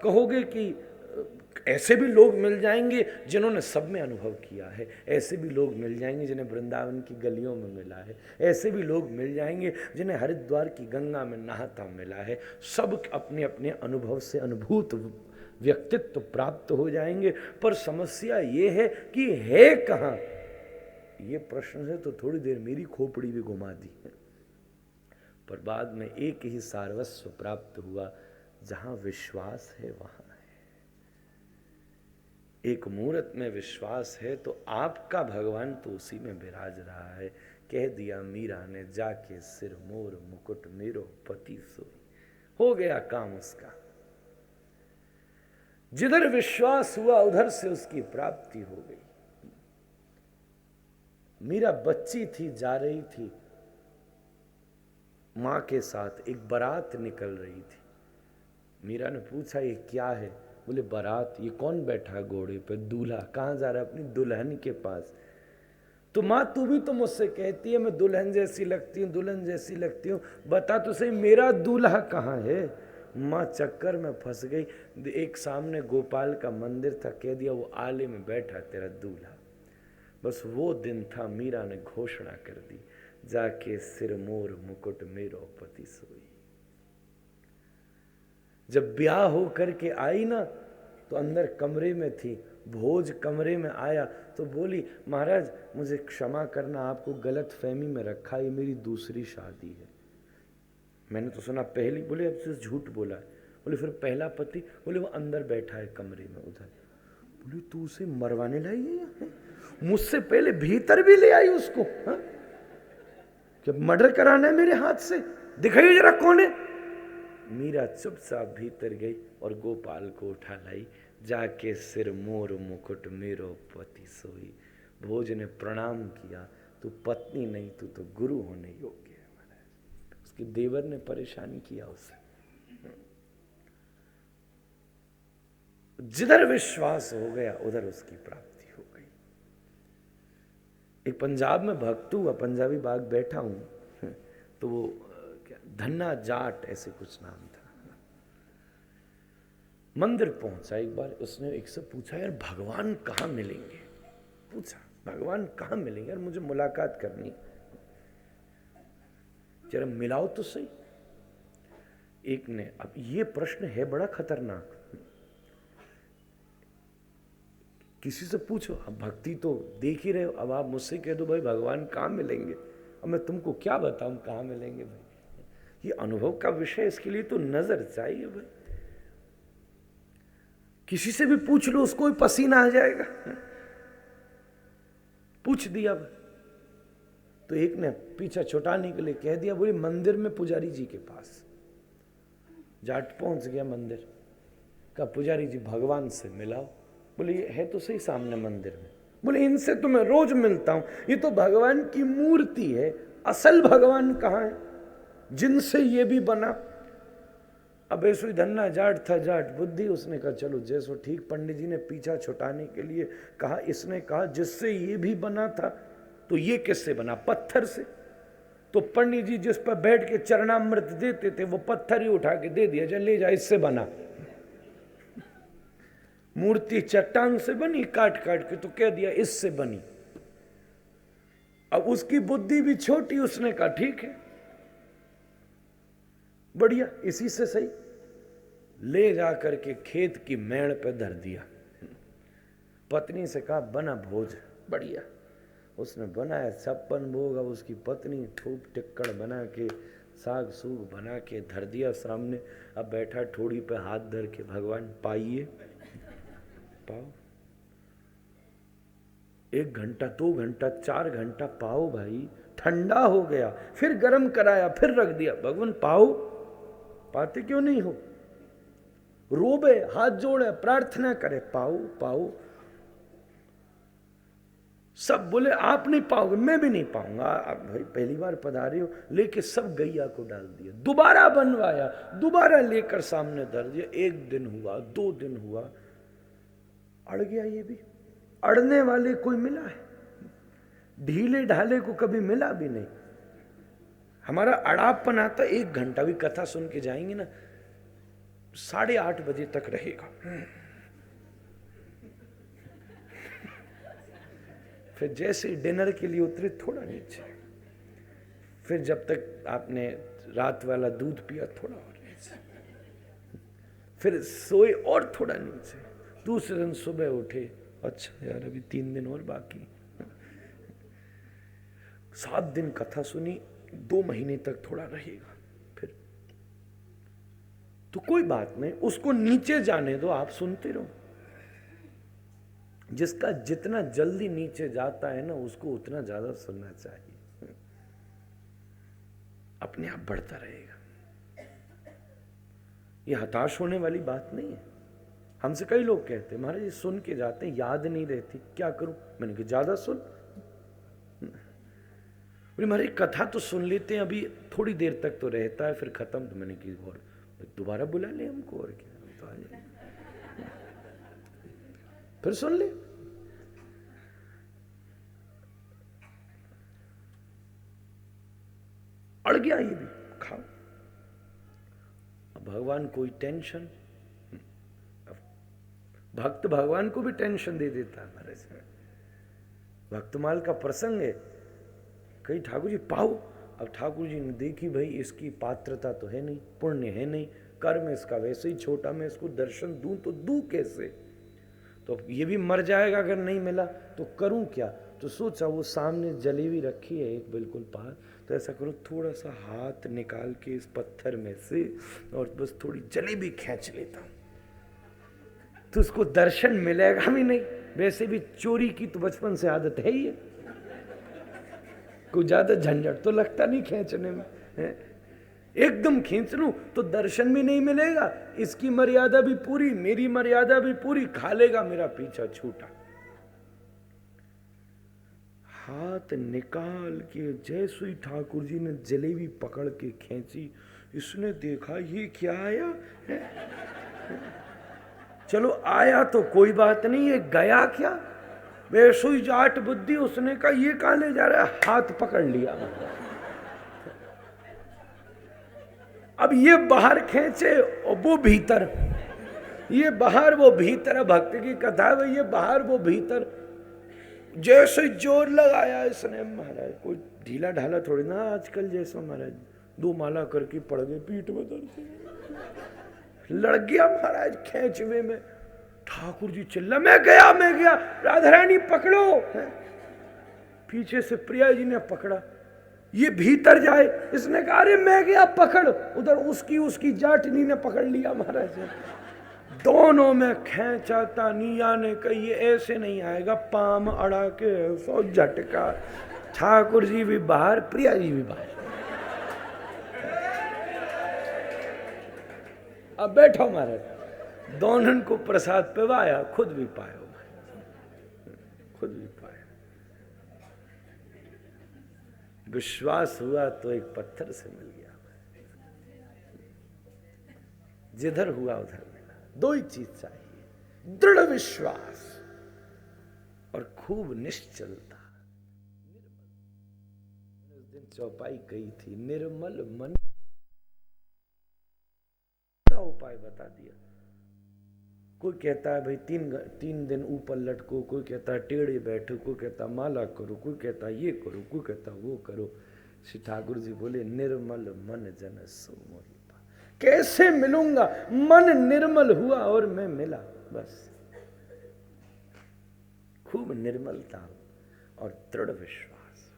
कहोगे कि ऐसे भी लोग मिल जाएंगे जिन्होंने सब में अनुभव किया है, ऐसे भी लोग मिल जाएंगे जिन्हें वृंदावन की गलियों में मिला है, ऐसे भी लोग मिल जाएंगे जिन्हें हरिद्वार की गंगा में नहाता मिला है। सब अपने अपने अनुभव से अनुभूत व्यक्तित्व प्राप्त हो जाएंगे। पर समस्या ये है कि है कहाँ? ये प्रश्न से तो थोड़ी देर मेरी खोपड़ी भी घुमा दी है, पर बाद में एक ही सार्वस्व प्राप्त हुआ, जहां विश्वास है वहां है। एक मूर्त में विश्वास है तो आपका भगवान तो उसी में विराज रहा है। कह दिया मीरा ने जाके सिर मोर मुकुट मेरो पति सोई, हो गया काम उसका। जिधर विश्वास हुआ उधर से उसकी प्राप्ति हो गई। मीरा बच्ची थी, जा रही थी मां के साथ, एक बारात निकल रही थी। मीरा ने पूछा ये क्या है? बोले बारात। ये कौन बैठा है घोड़े पे? दूल्हा। कहाँ जा रहा है? अपनी दुल्हन के पास। तो माँ तू भी तो मुझसे कहती है मैं दुल्हन जैसी लगती हूँ, दुल्हन जैसी लगती हूँ, बता तो सही मेरा दूल्हा कहाँ है? माँ चक्कर में फंस गई। एक सामने गोपाल का मंदिर था, कह दिया वो आले में बैठा तेरा दूल्हा। बस वो दिन था, मीरा ने घोषणा कर दी, जाके सिर मोर मुकुट मेरो पति सोई। जब ब्याह हो करके आई ना तो अंदर कमरे में थी, भोज कमरे में आया तो बोली महाराज मुझे क्षमा करना, आपको गलत फहमी में रखा, ये मेरी दूसरी शादी है। मैंने तो सुना पहली। बोले अब से झूठ बोला है। बोले फिर पहला पति? बोले वो अंदर बैठा है कमरे में उधर। बोले तू उसे मरवाने लाई है? मुझसे पहले भीतर भी ले आई उसको? हाँ? क्या मर्डर कराना है मेरे हाथ से? दिखाइए जरा कौन है। मीरा चुपचाप भीतर गई और गोपाल को उठा लाई, जाके सिर मोर मुकुट मेरो पति सोई। भोज ने प्रणाम किया, तू पत्नी नहीं तू तो गुरु होने योग्य है महाराज। उसके देवर ने परेशान किया उसे। जिधर विश्वास हो गया उधर उसकी प्राप्ति हो गई। एक पंजाब में भक्त हुआ, पंजाबी बाग बैठा हूं, तो वो धन्ना जाट ऐसे कुछ नाम था। मंदिर पहुंचा, एक बार उसने एक से पूछा यार भगवान कहाँ मिलेंगे? पूछा भगवान कहाँ मिलेंगे यार, मुझे मुलाकात करनी, जरा मिलाओ तो सही। एक ने, अब ये प्रश्न है बड़ा खतरनाक, किसी से पूछो, अब भक्ति तो देख ही रहे हो, अब आप मुझसे कह दो भाई भगवान कहाँ मिलेंगे, अब मैं तुमको क्या बताऊं कहाँ मिलेंगे भाई? ये अनुभव का विषय, इसके लिए तो नजर चाहिए भाई। किसी से भी पूछ लो उसको भी पसीना आ जाएगा। पूछ दिया तो एक ने पीछा छुटाने के लिए कह दिया, बोले मंदिर में पुजारी जी के पास। जाट पहुंच गया मंदिर का, पुजारी जी भगवान से मिलाओ। बोले ये है तो सही सामने मंदिर में। बोले इनसे तो मैं रोज मिलता हूं, ये तो भगवान की मूर्ति है, असल भगवान कहाँ है जिनसे ये भी बना? अब ऐसो ही धन्ना जाट था, जाट बुद्धि, उसने कहा चलो जैसो ठीक। पंडित जी ने पीछा छुटाने के लिए कहा, इसने कहा जिससे ये भी बना था तो ये किससे बना? पत्थर से। तो पंडित जी जिस पर बैठ के चरणामृत देते थे वो पत्थर ही उठा के दे दिया, चल ले जा, इससे बना। मूर्ति चट्टान से बनी, काट काट के, तो कह दिया इससे बनी। अब उसकी बुद्धि भी छोटी, उसने कहा ठीक है बढ़िया, इसी से सही। ले जा करके खेत की मेड़ पे धर दिया। पत्नी से कहा बना भोज, बढ़िया। उसने बनाया 56 भोग। अब उसकी पत्नी ठूप टिक्कड़ बना के, साग सूग बना के धर दिया सामने। अब बैठा ठोड़ी पे हाथ धर के, भगवान पाइए, पाओ। 1 घंटा, 2 घंटा, 4 घंटा पाओ भाई, ठंडा हो गया, फिर गर्म कराया, फिर रख दिया। भगवान पाओ, पाते क्यों नहीं हो? रोबे, हाथ जोड़े, प्रार्थना करे, पाओ पाओ। सब बोले आप नहीं पाओगे, मैं भी नहीं पाऊंगा। आप भाई पहली बार पधारे हो, लेके सब गैया को डाल दिया, दोबारा बनवाया, दोबारा लेकर सामने धर दिया। 1 दिन हुआ, 2 दिन हुआ, अड़ गया ये भी। अड़ने वाले कोई मिला है? ढीले ढाले को कभी मिला भी नहीं। हमारा अड़ापन आता 1 घंटा भी कथा सुन के जाएंगे ना, 8:30 बजे तक रहेगा। फिर जैसे ही डिनर के लिए उतरे थोड़ा नीचे, फिर जब तक आपने रात वाला दूध पिया थोड़ा और नीचे, फिर सोए और थोड़ा नीचे। दूसरे दिन सुबह उठे, अच्छा यार अभी 3 दिन और बाकी। 7 दिन कथा सुनी, 2 महीने तक थोड़ा रहेगा। फिर तो कोई बात नहीं, उसको नीचे जाने दो, आप सुनते रहो। जिसका जितना जल्दी नीचे जाता है ना, उसको उतना ज्यादा सुनना चाहिए, अपने आप बढ़ता रहेगा। ये हताश होने वाली बात नहीं है। हमसे कई लोग कहते हैं महाराज ये सुन के जाते हैं, याद नहीं रहती, क्या करूं? मैंने कहा ज्यादा सुन। बोले महाराज कथा तो सुन लेते हैं, अभी थोड़ी देर तक तो रहता है, फिर खत्म। तो मैंने की और दोबारा बुला ले हमको, और क्या तो आ जाए, फिर सुन ले। अड़ गया ये भी, खाओ। अब भगवान कोई टेंशन, भक्त भगवान को भी टेंशन दे देता है हमारे से। भक्तमाल का प्रसंग है, कही ठाकुर जी पाओ। अब ठाकुर जी ने देखी भाई इसकी पात्रता तो है नहीं, पुण्य है नहीं, कर्म इसका वैसे ही छोटा, मैं इसको दर्शन दूं तो दूं कैसे? तो ये भी मर जाएगा अगर नहीं मिला, तो करूं क्या? तो सोचा वो सामने जलेबी रखी है एक बिल्कुल पास, तो ऐसा करो थोड़ा सा हाथ निकाल के इस पत्थर में से और बस थोड़ी जलेबी खींच लेता हूं, तो उसको दर्शन मिलेगा भी नहीं। वैसे भी चोरी की तो बचपन से आदत है ही है, कोई ज्यादा झंझट तो लगता नहीं खींचने में, एकदम खींच लूं तो दर्शन भी नहीं मिलेगा, इसकी मर्यादा भी पूरी, मेरी मर्यादा भी पूरी, खा लेगा मेरा पीछा छूटा। हाथ निकाल के जैसे ही ठाकुर जी ने जलेबी पकड़ के खींची, इसने देखा ये क्या आया है? चलो आया तो कोई बात नहीं, ये गया क्या? वैसे ही जाट बुद्धि, उसने कहा ये कहां ले जा रहा है, हाथ पकड़ लिया। अब ये बाहर खींचे और वो भीतर, ये बाहर वो भीतर। भक्त की कथा है, ये बाहर वो भीतर। जैसे जोर लगाया इसने, महाराज कोई ढीला ढाला थोड़ी ना आजकल जैसा, महाराज 2 माला करके पड़ गए, पीठ में दर्द लड़ गया महाराज खींचवे में। ठाकुर जी चिल्ला, मैं गया, राधा रानी पकड़ो। पीछे से प्रिया जी ने पकड़ा, ये भीतर जाए, इसने कहा अरे मैं गया पकड़, उधर उसकी जाटनी ने पकड़ लिया महाराज। दोनों में खेचाता, निया ने कही ये ऐसे नहीं आएगा, पाम अड़ा के सो झटका। ठाकुर जी भी बाहर, प्रिया जी भी बाहर। अब बैठो महाराज, दोनों को प्रसाद पिवाया, खुद भी पायो, खुद भी पाया। विश्वास हुआ तो एक पत्थर से मिल गया, जिधर हुआ उधर मिला। 2 ही चीज चाहिए, दृढ़ विश्वास और खूब निश्चलता। उस दिन चौपाई कही थी, निर्मल मन का उपाय बता दिया। कोई कहता है भाई 3 दिन ऊपर लटको, कोई कहता है टेढ़े बैठो, कोई कहता माला करो, कोई कहता ये करो, कोई कहता वो करो। श्री ठाकुर जी बोले निर्मल मन जन सो मोहि पाए। कैसे मिलूंगा? मन निर्मल हुआ और मैं मिला, बस। खूब निर्मलता और दृढ़ विश्वास।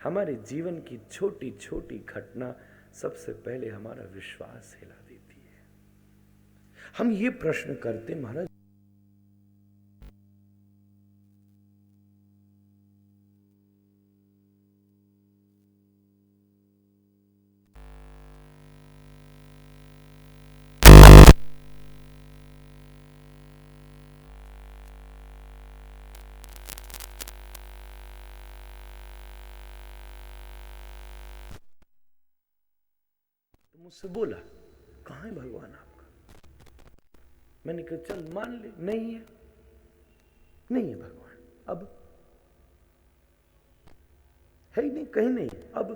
हमारे जीवन की छोटी छोटी घटना सबसे पहले हमारा विश्वास हिला देती है। हम ये प्रश्न करते महाराज, तो मुझसे बोला कहां है भगवान आपका? मैंने कहा चल मान ले, नहीं है, नहीं है भगवान, अब है ही नहीं, कहीं नहीं है। अब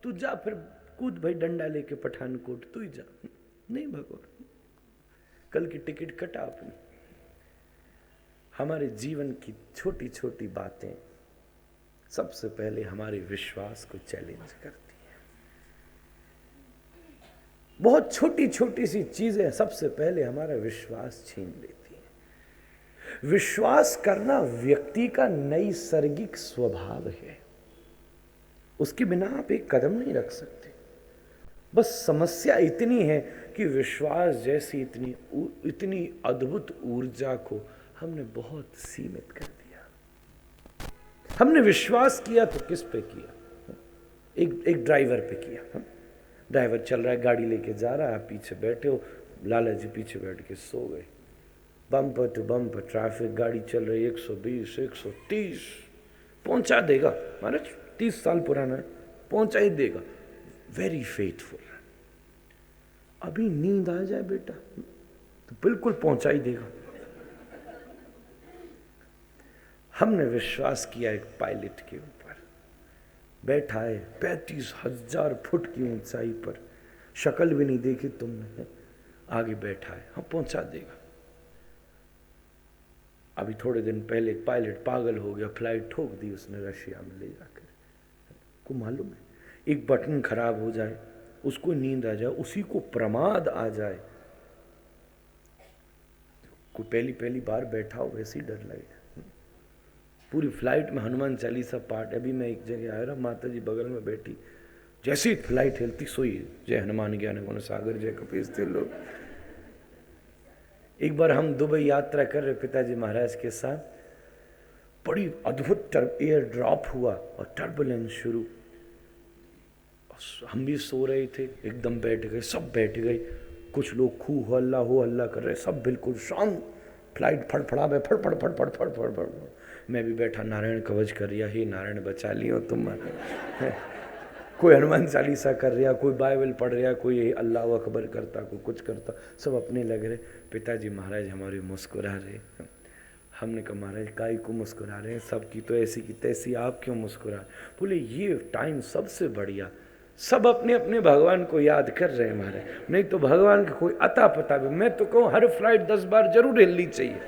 तू जा, फिर कूद भाई डंडा लेके पठानकोट, तू ही जा। नहीं भगवान, कल की टिकट कटा अपनी। हमारे जीवन की छोटी छोटी बातें सबसे पहले हमारे विश्वास को चैलेंज करती हैं। बहुत छोटी छोटी सी चीजें सबसे पहले हमारा विश्वास छीन लेती हैं। विश्वास करना व्यक्ति का नैसर्गिक स्वभाव है, उसके बिना आप एक कदम नहीं रख सकते। बस समस्या इतनी है कि विश्वास जैसी इतनी अद्भुत ऊर्जा को हमने बहुत सीमित कर दिया। हमने विश्वास किया तो किस पे किया? एक ड्राइवर पे किया। ड्राइवर चल रहा है, गाड़ी लेके जा रहा है, आप पीछे बैठे हो, लाला जी पीछे बैठ के सो गए। बम्पर टू बम्पर ट्रैफिक, गाड़ी चल रही 120 130, पहुंचा देगा महाराज, 30 साल पुराना है, पहुंचा ही देगा। Very faithful. अभी नींद आ जाए बेटा तो बिल्कुल पहुंचा ही देगा। हमने विश्वास किया एक पायलट के ऊपर, बैठा है 35,000 फुट की ऊंचाई पर, शक्ल भी नहीं देखी तुमने, आगे बैठा है, हाँ पहुंचा देगा। अभी थोड़े दिन पहले पायलट पागल हो गया, फ्लाइट ठोक दी उसने रशिया में ले जाकर। को मालूम है एक बटन खराब हो जाए, उसको नींद आ जाए, उसी को प्रमाद आ जाए, कोई पहली बार बैठा हो वैसे ही डर लगे। पूरी फ्लाइट में हनुमान चालीसा पाठ। अभी मैं एक जगह आया रहा, माता जी बगल में बैठी, जैसे ही फ्लाइट हिलती सोई, जय हनुमान ज्ञान गुण सागर जय कपीस तिल लोक। एक बार हम दुबई यात्रा कर रहे पिताजी महाराज के साथ, बड़ी अद्भुत एयर ड्रॉप हुआ और टर्बुलेंस शुरू। हम भी सो रहे थे, एकदम बैठ गए, सब बैठ गए। कुछ लोग खूब हो हल्ला कर रहे, सब बिल्कुल शांत। फ्लाइट फड़फड़ा में फड़फड़ फड़फड़ फड़फड़ फड़। मैं भी बैठा नारायण कवच कर रिया, हे नारायण बचा लियो तुम। कोई हनुमान चालीसा कर रहा, कोई बाइबल पढ़ रहा, कोई अल्लाह अकबर करता, कोई कुछ करता, सब अपने लग रहे। पिताजी महाराज हमारे मुस्कुरा रहे। हमने कहा महाराज काई को मुस्कुरा रहे हैं, सबकी तो ऐसी की तैसी, आप क्यों मुस्कुरा? बोले ये टाइम सबसे बढ़िया, सब अपने अपने भगवान को याद कर रहे हैं महाराज, नहीं तो भगवान का कोई अता पता भी। मैं तो कहूँ हर फ्लाइट 10 बार जरूर हिलनी चाहिए,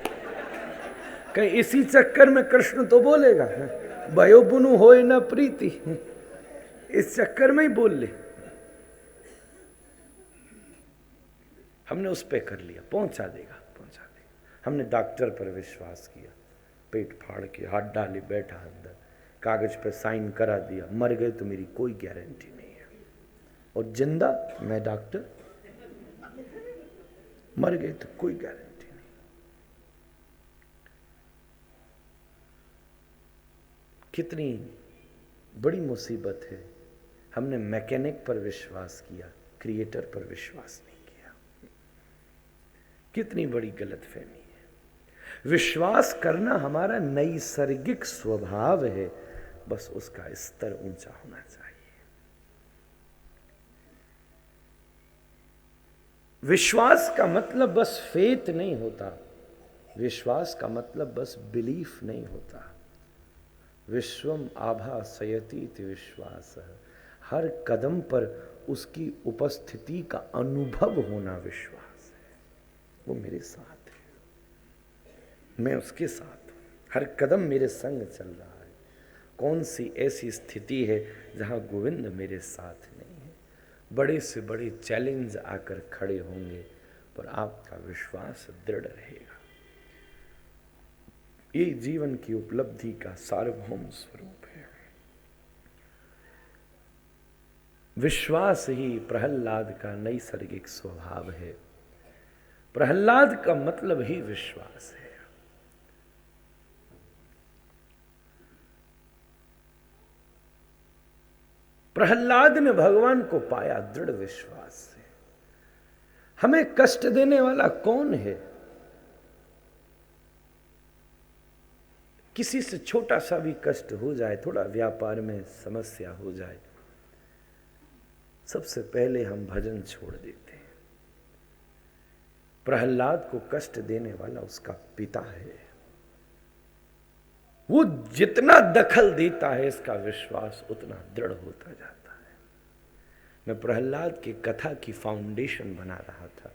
कहीं इसी चक्कर में कृष्ण तो बोलेगा भयो बुनु होए न प्रीति, इस चक्कर में ही बोल ले। हमने उस पे कर लिया, पहुंचा देगा। हमने डॉक्टर पर विश्वास किया, पेट फाड़ के हाथ डाले, बैठा अंदर, कागज पर साइन करा दिया। मर गए तो मेरी कोई गारंटी नहीं है, और जिंदा मैं डॉक्टर, मर गए तो कोई गारंटी नहीं। कितनी बड़ी मुसीबत है। हमने मैकेनिक पर विश्वास किया, क्रिएटर पर विश्वास नहीं किया। कितनी बड़ी गलतफहमी है। विश्वास करना हमारा नैसर्गिक स्वभाव है, बस उसका स्तर ऊंचा होना चाहिए। विश्वास का मतलब बस फेथ नहीं होता, विश्वास का मतलब बस बिलीफ नहीं होता। विश्वम आभासयति इति विश्वास, हर कदम पर उसकी उपस्थिति का अनुभव होना विश्वास है। वो मेरे साथ है, मैं उसके साथ हूं, हर कदम मेरे संग चल रहा है। कौन सी ऐसी स्थिति है जहां गोविंद मेरे साथ नहीं है? बड़े से बड़े चैलेंज आकर खड़े होंगे, पर आपका विश्वास दृढ़ रहेगा। ये जीवन की उपलब्धि का सार्वभौम स्वरूप है। विश्वास ही प्रहलाद का नैसर्गिक स्वभाव है। प्रहलाद का मतलब ही विश्वास है। प्रहलाद ने भगवान को पाया दृढ़ विश्वास से। हमें कष्ट देने वाला कौन है? किसी से छोटा सा भी कष्ट हो जाए, थोड़ा व्यापार में समस्या हो जाए, सबसे पहले हम भजन छोड़ देते हैं। प्रहलाद को कष्ट देने वाला उसका पिता है। वो जितना दखल देता है, इसका विश्वास उतना दृढ़ होता जाता है। मैं प्रहलाद की कथा की फाउंडेशन बना रहा था।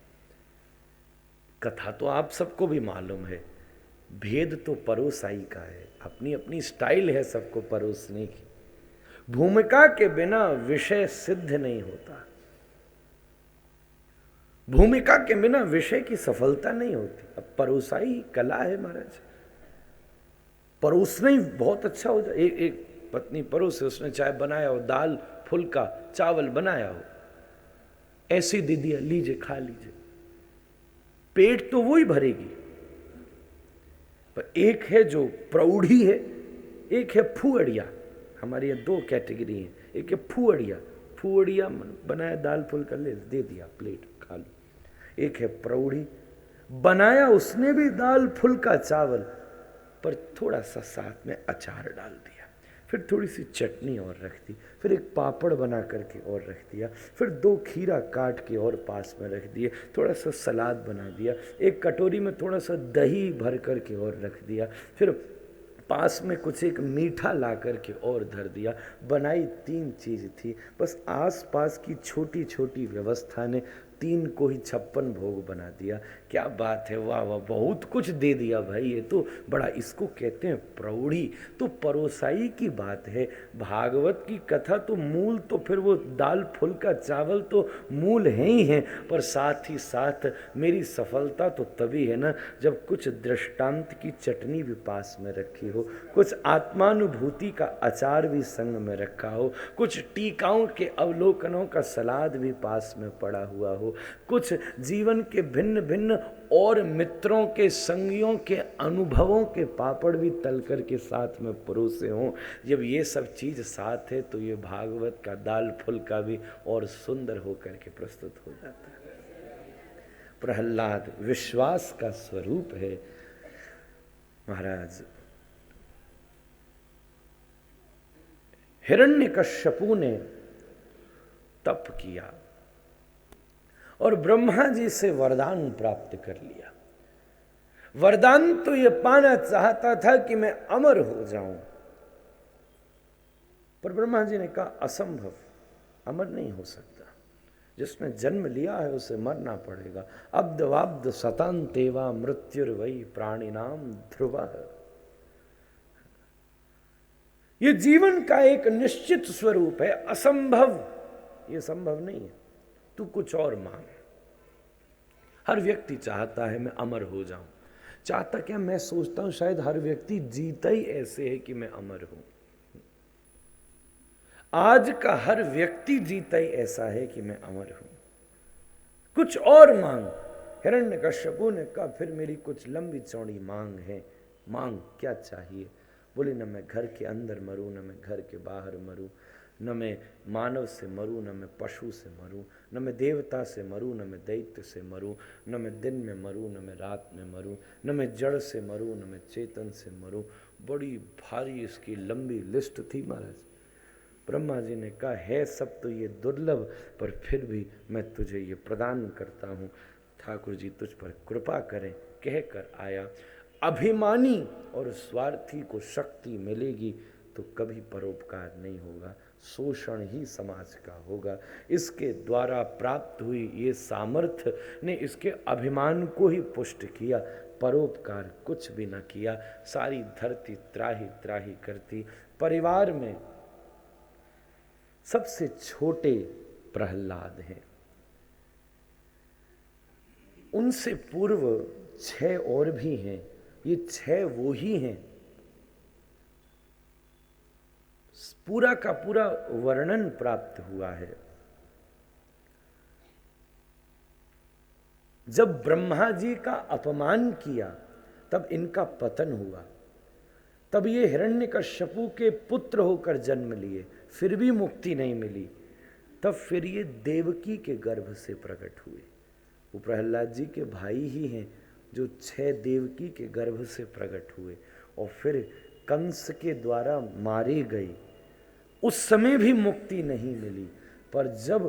कथा तो आप सबको भी मालूम है, भेद तो परोसाई का है, अपनी अपनी स्टाइल है सबको परोसने की। भूमिका के बिना विषय सिद्ध नहीं होता, भूमिका के बिना विषय की सफलता नहीं होती। अब परोसाई कला है महाराज, परोसना ही बहुत अच्छा हो जाए। एक पत्नी परोसे, उसने चाय बनाया हो, दाल फुल्का चावल बनाया हो, ऐसी दे दिया, लीजिए खा लीजिए, पेट तो वो ही भरेगी। पर एक है जो प्रौढ़ी है, एक है फुअड़िया। हमारे यहाँ दो कैटेगरी हैं, एक है फुअड़िया, फुअड़िया बनाया दाल फुल्का ले दे दिया प्लेट खा लो। एक है प्रौढ़ी, बनाया उसने भी दाल फुल्का चावल, पर थोड़ा सा साथ में अचार डाल दिया, फिर थोड़ी सी चटनी और रख दी, फिर एक पापड़ बना करके और रख दिया, फिर 2 खीरा काट के और पास में रख दिए, थोड़ा सा सलाद बना दिया, एक कटोरी में थोड़ा सा दही भर करके और रख दिया, फिर पास में कुछ एक मीठा ला करके और धर दिया। बनाई 3 चीज़ थी, बस आस पास की छोटी छोटी व्यवस्था ने 3 को ही 56 भोग बना दिया। क्या बात है, वाह वाह, बहुत कुछ दे दिया भाई, ये तो बड़ा, इसको कहते हैं प्रौढ़ी। तो परोसाई की बात है। भागवत की कथा तो मूल तो फिर वो दाल फुल्का चावल तो मूल है ही है, पर साथ ही साथ मेरी सफलता तो तभी है ना जब कुछ दृष्टांत की चटनी भी पास में रखी हो, कुछ आत्मानुभूति का अचार भी संग में रखा हो, कुछ टीकाओं के अवलोकनों का सलाद भी पास में पड़ा हुआ हो, कुछ जीवन के भिन्न भिन्न और मित्रों के संगियों के अनुभवों के पापड़ भी तल कर के साथ में परोसे हों। जब ये सब चीज साथ है तो ये भागवत का दाल फुल्का भी और सुंदर होकर के प्रस्तुत हो जाता है। प्रहलाद विश्वास का स्वरूप है महाराज। हिरण्यकश्यपु ने तप किया और ब्रह्मा जी से वरदान प्राप्त कर लिया। वरदान तो ये पाना चाहता था कि मैं अमर हो जाऊं, पर ब्रह्मा जी ने कहा असंभव, अमर नहीं हो सकता, जिसने जन्म लिया है उसे मरना पड़ेगा। अब्द वाब्द सतांतेवा मृत्युर्वई प्राणिनाम ध्रुवा। ये जीवन का एक निश्चित स्वरूप है, असंभव ये संभव नहीं है, तू कुछ और मांग। हर व्यक्ति चाहता है मैं अमर हो जाऊं, चाहता क्या, मैं सोचता हूं शायद हर व्यक्ति जीता ही ऐसे है कि मैं अमर हूं। आज का हर व्यक्ति जीता ही ऐसा है कि मैं अमर हूं, कुछ और मांग। हिरण्यकश्यपु ने कहा फिर मेरी कुछ लंबी चौड़ी मांग है। मांग क्या चाहिए? बोले न मैं घर के अंदर मरूं, न मैं घर के बाहर मरूं, न मैं मानव से मरूं, न मैं पशु से मरूं, न मैं देवता से मरूं, न मैं दैत्य से मरूं, न मैं दिन में मरूं, न मैं रात में मरूं, न मैं जड़ से मरूं, न मैं चेतन से मरूं। बड़ी भारी इसकी लंबी लिस्ट थी महाराज। ब्रह्मा जी ने कहा है सब तो ये दुर्लभ, पर फिर भी मैं तुझे ये प्रदान करता हूँ, ठाकुर जी तुझ पर कृपा करें। कह कर आया। अभिमानी और स्वार्थी को शक्ति मिलेगी तो कभी परोपकार नहीं होगा, शोषण ही समाज का होगा। इसके द्वारा प्राप्त हुई ये सामर्थ्य ने इसके अभिमान को ही पुष्ट किया, परोपकार कुछ भी न किया। सारी धरती त्राही त्राही करती। परिवार में सबसे छोटे प्रहलाद हैं, उनसे पूर्व 6 और भी हैं, ये 6 वो ही हैं। पूरा का पूरा वर्णन प्राप्त हुआ है। जब ब्रह्मा जी का अपमान किया तब इनका पतन हुआ, तब ये हिरण्यकश्यपु के पुत्र होकर जन्म लिए, फिर भी मुक्ति नहीं मिली। तब फिर ये देवकी के गर्भ से प्रकट हुए। वो प्रहलाद जी के भाई ही हैं जो 6 देवकी के गर्भ से प्रकट हुए और फिर कंस के द्वारा मारे गए। उस समय भी मुक्ति नहीं मिली, पर जब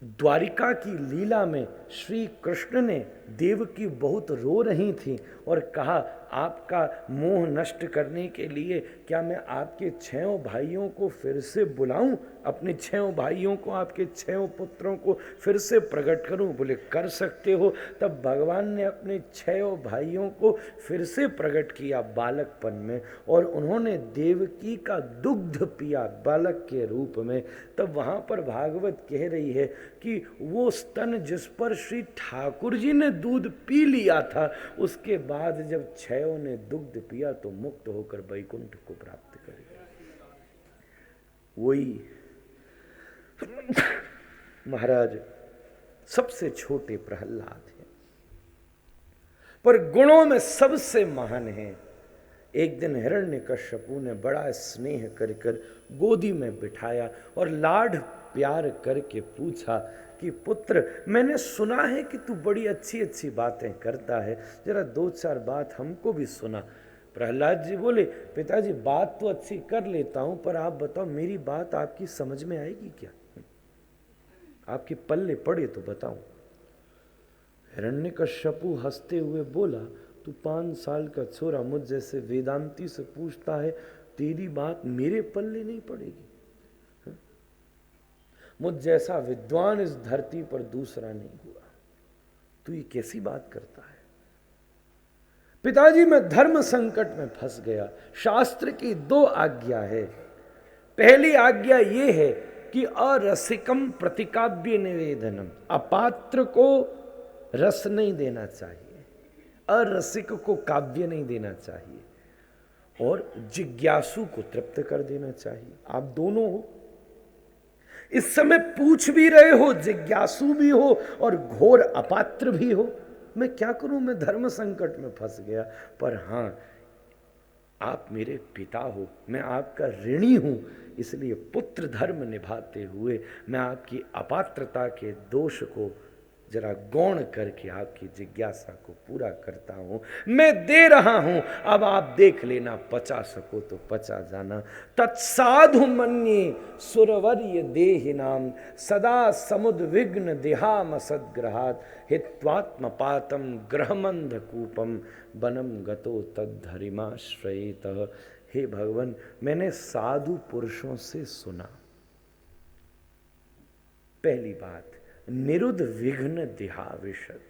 द्वारिका की लीला में श्री कृष्ण ने देवकी बहुत रो रही थी और कहा, आपका मोह नष्ट करने के लिए क्या मैं आपके 6 भाइयों को फिर से बुलाऊं, अपने 6 भाइयों को, आपके 6 पुत्रों को फिर से प्रकट करूं? बोले कर सकते हो। तब भगवान ने अपने 6 भाइयों को फिर से प्रकट किया बालकपन में, और उन्होंने देवकी का दुग्ध पिया बालक के रूप में। तब वहां पर भागवत कह रही है कि वो स्तन जिस पर श्री ठाकुर जी ने दूध पी लिया था, उसके बाद जब 6 ने दुग्ध पिया तो मुक्त होकर वैकुंठ को प्राप्त कर गया। वही महाराज सबसे छोटे प्रहलाद हैं, पर गुणों में सबसे महान हैं। एक दिन हिरण्यकश्यपु ने बड़ा स्नेह कर गोदी में बिठाया और लाड प्यार करके पूछा कि पुत्र, मैंने सुना है कि तू बड़ी अच्छी अच्छी बातें करता है, जरा 2-4 बात हमको भी सुना। प्रहलाद जी बोले, पिताजी बात तो अच्छी कर लेता हूं, पर आप बताओ मेरी बात आपकी समझ में आएगी क्या? आपके पल्ले पड़े तो बताओ। हिरण्यकश्यपु हंसते हुए बोला, तू 5 साल का छोरा मुझ जैसे वेदांती से पूछता है, तेरी बात मेरे पल्ले नहीं पड़ेगी? मुझ जैसा विद्वान इस धरती पर दूसरा नहीं हुआ, तू ये कैसी बात करता है? पिताजी मैं धर्म संकट में फंस गया। शास्त्र की 2 आज्ञा है। पहली आज्ञा ये है कि अरसिकम प्रतिकाव्य निवेदनम, अपात्र को रस नहीं देना चाहिए, अरसिक को काव्य नहीं देना चाहिए, और जिज्ञासु को तृप्त कर देना चाहिए। आप दोनों हो, इस समय पूछ भी रहे हो, जिज्ञासु भी हो और घोर अपात्र भी हो। मैं क्या करूं, मैं धर्म संकट में फंस गया। पर हां, आप मेरे पिता हो, मैं आपका ऋणी हूं, इसलिए पुत्र धर्म निभाते हुए मैं आपकी अपात्रता के दोष को जरा गौण करके आपकी जिज्ञासा को पूरा करता हूं। मैं दे रहा हूं, अब आप देख लेना, पचा सको तो पचा जाना। तत्साधु मन्ये सुरवर्य देहिनाम सदा समुद्विग्न देहाम सद्ग्रहात् हित्वात्मपातम ग्रहमंध कूपम बनम गतो तद्धरिमाश्रयेत। हे भगवान, मैंने साधु पुरुषों से सुना, पहली बात, निरुद्ध विघ्न देहाविशद।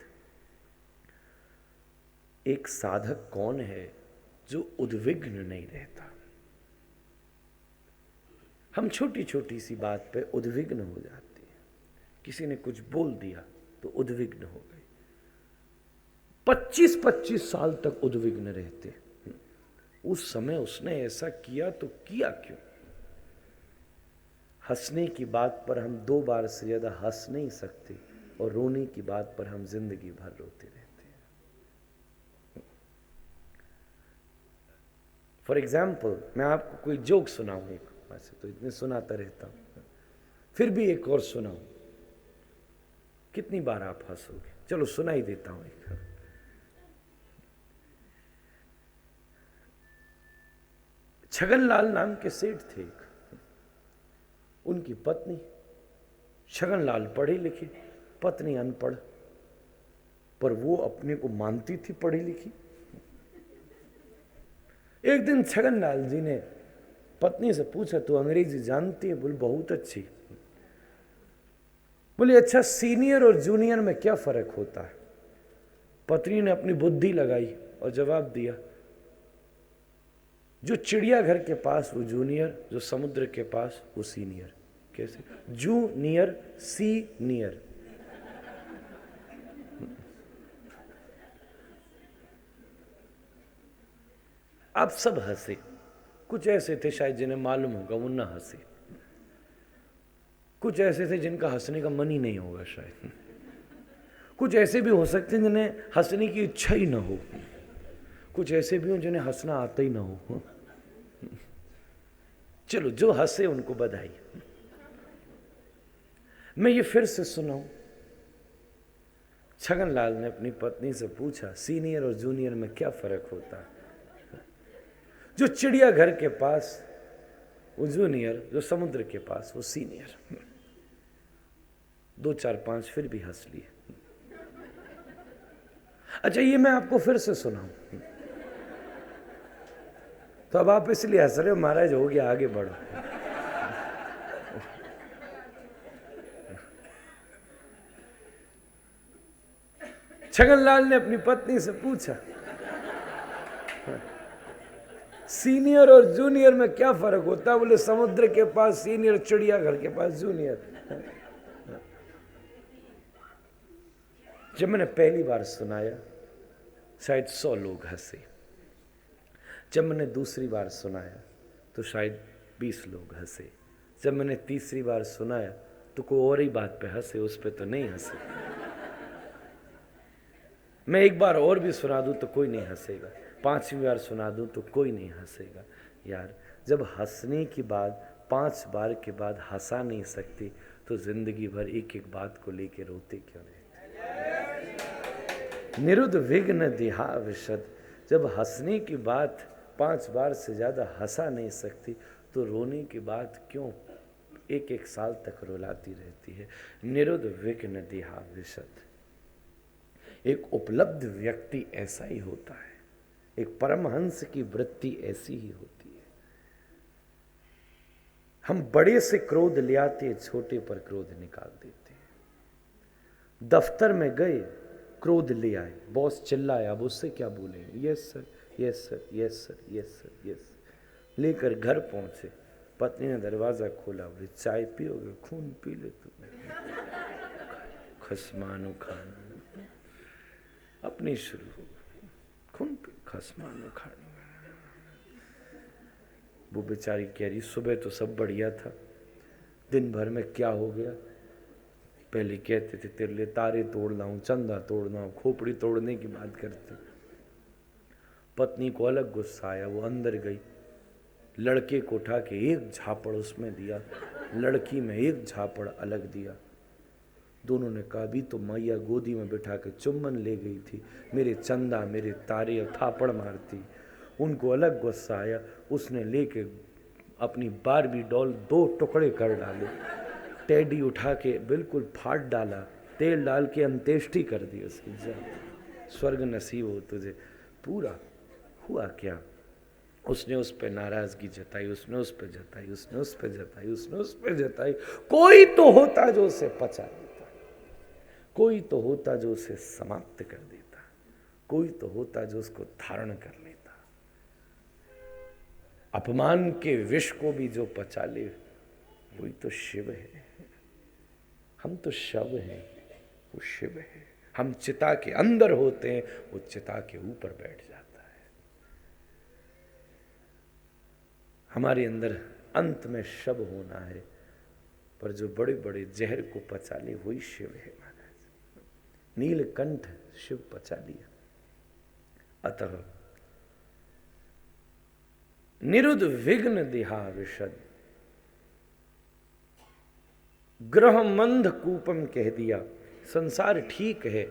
एक साधक कौन है जो उद्विग्न नहीं रहता? हम छोटी छोटी सी बात पे उद्विग्न हो जाते हैं। किसी ने कुछ बोल दिया तो उद्विग्न हो गए, 25-25 साल तक उद्विग्न रहते। उस समय उसने ऐसा किया तो किया क्यों? हंसने की बात पर हम 2 बार से ज्यादा हंस नहीं सकते, और रोने की बात पर हम जिंदगी भर रोते रहते हैं। फॉर एग्जाम्पल, मैं आपको कोई जोक सुनाऊं, एक वैसे तो इतने सुनाता रहता हूं, फिर भी एक और सुनाऊं, कितनी बार आप हंसोगे? चलो सुनाई देता हूं एक। छगनलाल नाम के सेठ थे, उनकी पत्नी, छगनलाल पढ़े लिखे, पत्नी अनपढ़, पर वो अपने को मानती थी पढ़ी लिखी। एक दिन छगनलाल जी ने पत्नी से पूछा, तो अंग्रेजी जानती है? बोले बहुत अच्छी। बोले अच्छा, सीनियर और जूनियर में क्या फर्क होता है? पत्नी ने अपनी बुद्धि लगाई और जवाब दिया, जो चिड़ियाघर के पास वो जूनियर, जो समुद्र के पास वो सीनियर। कैसे? Junior senior. आप सब हंसे, कुछ ऐसे थे शायद जिन्हें मालूम होगा वो ना हंसे, कुछ ऐसे थे जिनका हंसने का मन ही नहीं होगा शायद, कुछ ऐसे भी हो सकते हैं जिन्हें हंसने की इच्छा ही ना हो, कुछ ऐसे भी हो जिन्हें हंसना आता ही ना हो। चलो, जो हंसे उनको बधाई। मैं ये फिर से सुनाऊं। छगनलाल ने अपनी पत्नी से पूछा, सीनियर और जूनियर में क्या फर्क होता है? जो चिड़ियाघर के पास वो जूनियर, जो समुद्र के पास वो सीनियर। 2 4 5 फिर भी हंस लिए। अच्छा, ये मैं आपको फिर से सुनाऊं तो अब आप इसलिए हंस रहे हो, महाराज हो गया, आगे बढ़ो। छगनलाल ने अपनी पत्नी से पूछा, सीनियर और जूनियर में क्या फर्क होता है? बोले समुद्र के पास सीनियर, चिड़ियाघर के पास जूनियर। जब मैंने पहली बार सुनाया शायद 100 लोग हंसे। जब मैंने दूसरी बार सुनाया तो शायद 20 लोग हंसे। जब मैंने तीसरी बार सुनाया तो कोई और ही बात पे हंसे, उस पे तो नहीं हंसे। मैं एक बार और भी सुना दूं तो कोई नहीं हंसेगा, 5वीं बार सुना दूं तो कोई नहीं हंसेगा। यार, जब हंसने की बात 5 बार के बाद हंसा नहीं सकती तो जिंदगी भर एक एक बात को लेके रोते क्यों रहते? निरुद्ध विघ्न दिहा विशद। जब हंसने की बात 5 बार से ज्यादा हंसा नहीं सकती तो रोने की बात क्यों एक एक साल तक रुलाती रहती है? निरुद्ध विघ्न दिहा विशद। एक उपलब्ध व्यक्ति ऐसा ही होता है, एक परमहंस की वृत्ति ऐसी ही होती है। हम बड़े से क्रोध ले आते, छोटे पर क्रोध निकाल देते हैं। दफ्तर में गए, क्रोध ले आए, बॉस चिल्लाया, अब उससे क्या बोलेंगे? Yes sir, yes sir, yes sir, yes sir, yes sir. लेकर घर पहुंचे, पत्नी ने दरवाजा खोला, बोले चाय पियोगे? खून पी ले तुम्हें, खसमानो खाना अपनी शुरू हो, खून पी, खसमानो खाना। वो बेचारी कह रही, सुबह तो सब बढ़िया था, दिन भर में क्या हो गया? पहले कहते थे तेरे लिए तारे तोड़ लाऊं, चंदा तोड़ लाऊं, खोपड़ी तोड़ने की बात करते। पत्नी को अलग गुस्सा आया, वो अंदर गई, लड़के को उठा के एक झापड़ उसमें दिया, लड़की में एक झापड़ अलग दिया। दोनों ने कहा, अभी तो मैया गोदी में बिठा के चुम्बन ले गई थी, मेरे चंदा मेरे तारे थापड़ मारती। उनको अलग गुस्सा आया, उसने लेके अपनी बारबी डॉल 2 टुकड़े कर डाले, टेडी उठा के बिल्कुल फाड़ डाला, तेल डाल के अंत्येष्टि कर दी उसकी। जा स्वर्ग नसीब हो तुझे। पूरा हुआ क्या? उसने उस पर नाराजगी जताई, उसने उस पर जताई, उसने उस पर जताई, उसने उस पर जताई। कोई तो होता जो उसे पचा देता, कोई तो होता जो उसे समाप्त कर देता, कोई तो होता जो उसको धारण कर लेता। अपमान के विष को भी जो पचा ले वही तो शिव है। हम तो शव हैं, वो शिव है। हम चिता के अंदर होते हैं, वो चिता के ऊपर बैठ जाता है। हमारे अंदर अंत में शव होना है, पर जो बड़े बड़े जहर को पचा ले वही शिव है महाराज। नीलकंठ शिव पचा लिया। अतः निरुद्ध विघ्न दिहा विशद, ग्रह मंद कूपम कह दिया। संसार ठीक है,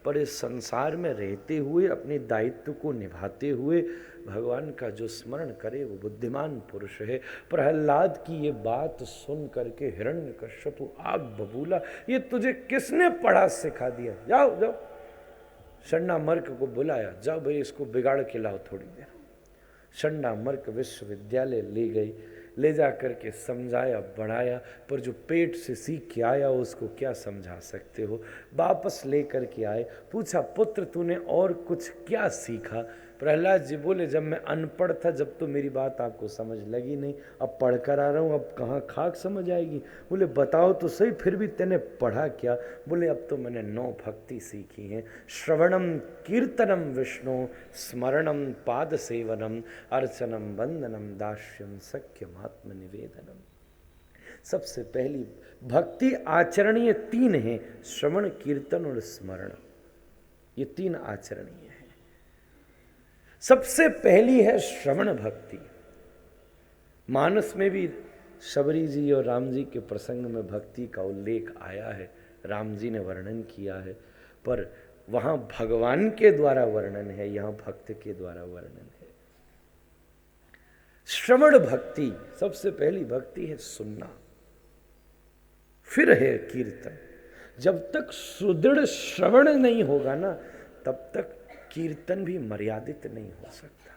पर इस संसार में रहते हुए अपने दायित्व को निभाते हुए भगवान का जो स्मरण करे वो बुद्धिमान पुरुष है। प्रहलाद की ये बात सुन करके हिरण्यकश्यप आग बबूला, ये तुझे किसने पढ़ा सिखा दिया? जाओ जाओ, शंडा मर्क को बुलाया, जाओ भाई इसको बिगाड़ के लाओ थोड़ी देर। शंडा मर्क विश्वविद्यालय ले गई, ले जा कर के समझाया बढ़ाया, पर जो पेट से सीख के आया उसको क्या समझा सकते हो? वापस ले कर के आए, पूछा पुत्र तूने और कुछ क्या सीखा? प्रहलाद जी बोले, जब मैं अनपढ़ था जब तो मेरी बात आपको समझ लगी नहीं, अब पढ़ कर आ रहा हूँ, अब कहाँ खाक समझ आएगी? बोले बताओ तो सही, फिर भी तेने पढ़ा क्या? बोले अब तो मैंने 9 भक्ति सीखी हैं। श्रवणम कीर्तनम विष्णु, स्मरणम पाद सेवनम, अर्चनम वंदनम दास्यम सख्यम आत्म निवेदनम। सबसे पहली भक्ति आचरणीय 3 है, श्रवण कीर्तन और स्मरण। ये 3 आचरणीय है। सबसे पहली है श्रवण भक्ति। मानस में भी शबरी जी और राम जी के प्रसंग में भक्ति का उल्लेख आया है, राम जी ने वर्णन किया है, पर वहां भगवान के द्वारा वर्णन है, यहां भक्त के द्वारा वर्णन है। श्रवण भक्ति, सबसे पहली भक्ति है सुनना, फिर है कीर्तन। जब तक सुदृढ़ श्रवण नहीं होगा ना, तब तक कीर्तन भी मर्यादित नहीं हो सकता।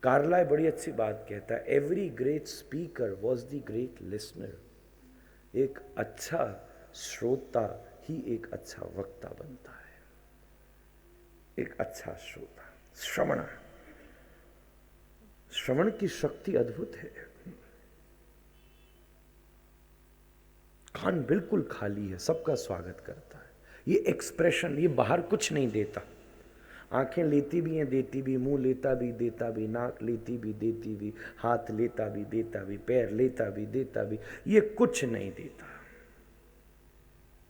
कार्लाय बड़ी अच्छी बात कहता है, every great speaker was the great listener. एक अच्छा श्रोता ही एक अच्छा वक्ता बनता है। एक अच्छा श्रोता, श्रवण की शक्ति अद्भुत है। कान बिल्कुल खाली है, सबका स्वागत करता है। ये एक्सप्रेशन, ये बाहर कुछ नहीं देता। आंखें लेती भी हैं, देती भी, मुंह लेता भी, देता भी, नाक लेती भी, देती भी, हाथ लेता भी, देता भी, पैर लेता भी, देता भी, ये कुछ नहीं देता,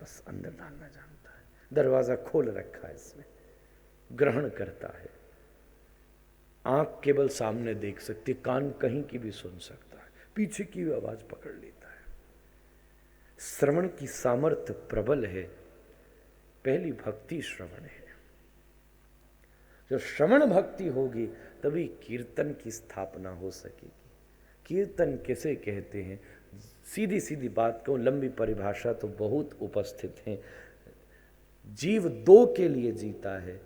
बस अंदर डालना जानता है। दरवाजा खोल रखा है इसमें, ग्रहण करता है। आंख केवल सामने देख सकती, कान कहीं की भी सुन सकता है, पीछे की भी आवाज पकड़ लेता है। श्रवण की सामर्थ्य प्रबल है। पहली भक्ति श्रवण है। जब श्रवण भक्ति होगी तभी कीर्तन की स्थापना हो सकेगी। कीर्तन किसे कहते हैं? सीधी सीधी बात कहूं, लंबी परिभाषा तो बहुत उपस्थित है। जीव दो के लिए जीता है,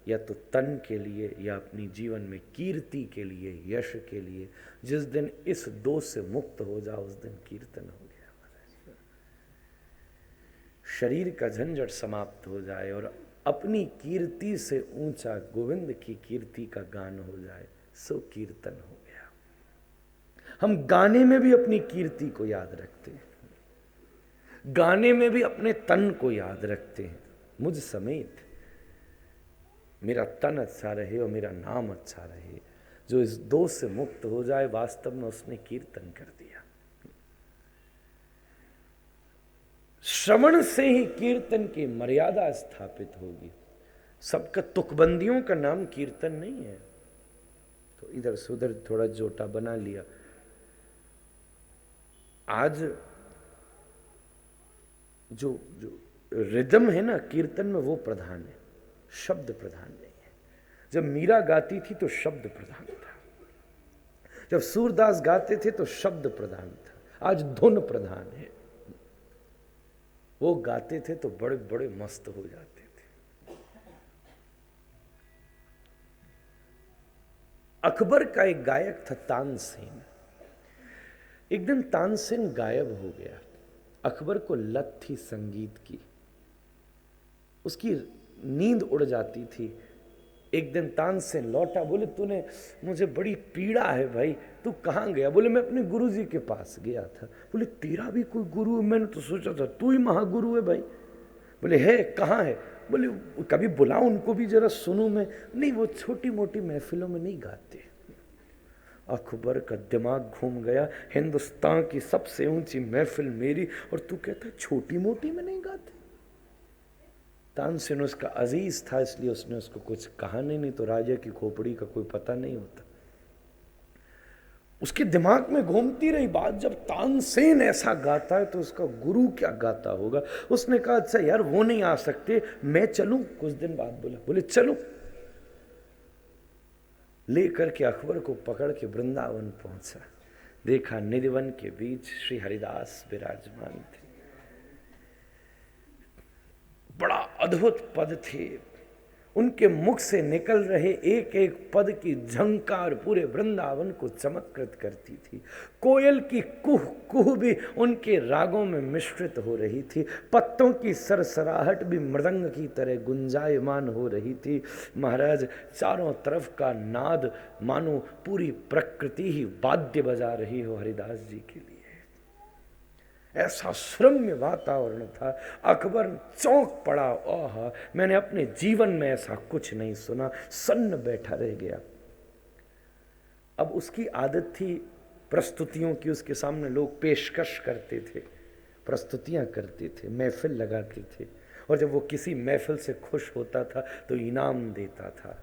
या तो तन के लिए या अपनी जीवन में कीर्ति के लिए, यश के लिए। जिस दिन इस दो से मुक्त हो जाओ उस दिन कीर्तन हो गया। शरीर का झंझट समाप्त हो जाए और अपनी कीर्ति से ऊंचा गोविंद की कीर्ति का गान हो जाए, सो कीर्तन हो गया। हम गाने में भी अपनी कीर्ति को याद रखते हैं, गाने में भी अपने तन को याद रखते हैं। मुझ समेत मेरा तन अच्छा रहे और मेरा नाम अच्छा रहे। जो इस दो से मुक्त हो जाए, वास्तव में उसने कीर्तन कर दिया। श्रवण से ही कीर्तन की मर्यादा स्थापित होगी। सबका तुकबंदियों का नाम कीर्तन नहीं है, तो इधर से उधर थोड़ा जोटा बना लिया। आज जो रिदम है ना कीर्तन में, वो प्रधान है, शब्द प्रधान नहीं है। जब मीरा गाती थी तो शब्द प्रधान था, जब सूरदास गाते थे तो शब्द प्रधान था। आज धुन प्रधान है। वो गाते थे तो बड़े बड़े मस्त हो जाते थे। अकबर का एक गायक था तानसेन। एक दिन तानसेन गायब हो गया। अकबर को लत थी संगीत की, उसकी नींद उड़ जाती थी। एक दिन तानसेन लौटा, बोले तूने, मुझे बड़ी पीड़ा है भाई, तू कहाँ गया? बोले मैं अपने गुरुजी के पास गया था। बोले तेरा भी कोई गुरु है? मैंने तो सोचा था तू ही महागुरु है भाई। बोले है, कहाँ है? बोले कभी बुलाओ उनको भी जरा सुनूं मैं। नहीं, वो छोटी मोटी महफिलों में नहीं गाते। अकबर का दिमाग घूम गया, हिंदुस्तान की सबसे ऊंची महफिल मेरी और तू कहता छोटी मोटी में नहीं गाते। तानसेन उसका अजीज था, इसलिए उसने उसको कुछ कहा नहीं तो राजा की खोपड़ी का कोई पता नहीं होता। उसके दिमाग में घूमती रही बात, जब तानसेन ऐसा गाता है तो उसका गुरु क्या गाता होगा। उसने कहा अच्छा यार वो नहीं आ सकते, मैं चलूं? कुछ दिन बाद बोले चलो। लेकर के अकबर को पकड़ के वृंदावन पहुंचा। देखा निधिवन के बीच श्री हरिदास विराजमान थे। बड़ा अद्भुत पद थे। उनके मुख से निकल रहे एक एक पद की झंकार पूरे वृंदावन को चमत्कृत करती थी। कोयल की कुह कुह भी उनके रागों में मिश्रित हो रही थी। पत्तों की सरसराहट भी मृदंग की तरह गुंजायमान हो रही थी। महाराज चारों तरफ का नाद मानो पूरी प्रकृति ही वाद्य बजा रही हो हरिदास जी के लिए। ऐसा श्रम्य वातावरण था। अकबर चौंक पड़ा, ओह मैंने अपने जीवन में ऐसा कुछ नहीं सुना। सन्न बैठा रह गया। अब उसकी आदत थी प्रस्तुतियों की। उसके सामने लोग पेशकश करते थे, प्रस्तुतियां करते थे, महफिल लगाते थे, और जब वो किसी महफिल से खुश होता था तो इनाम देता था।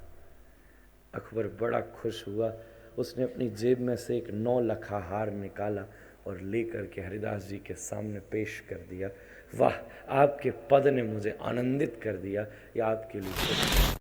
अकबर बड़ा खुश हुआ। उसने अपनी जेब में से एक 9 लखा हार निकाला और लेकर के हरिदास जी के सामने पेश कर दिया। वाह, आपके पद ने मुझे आनंदित कर दिया, या आपके लिए।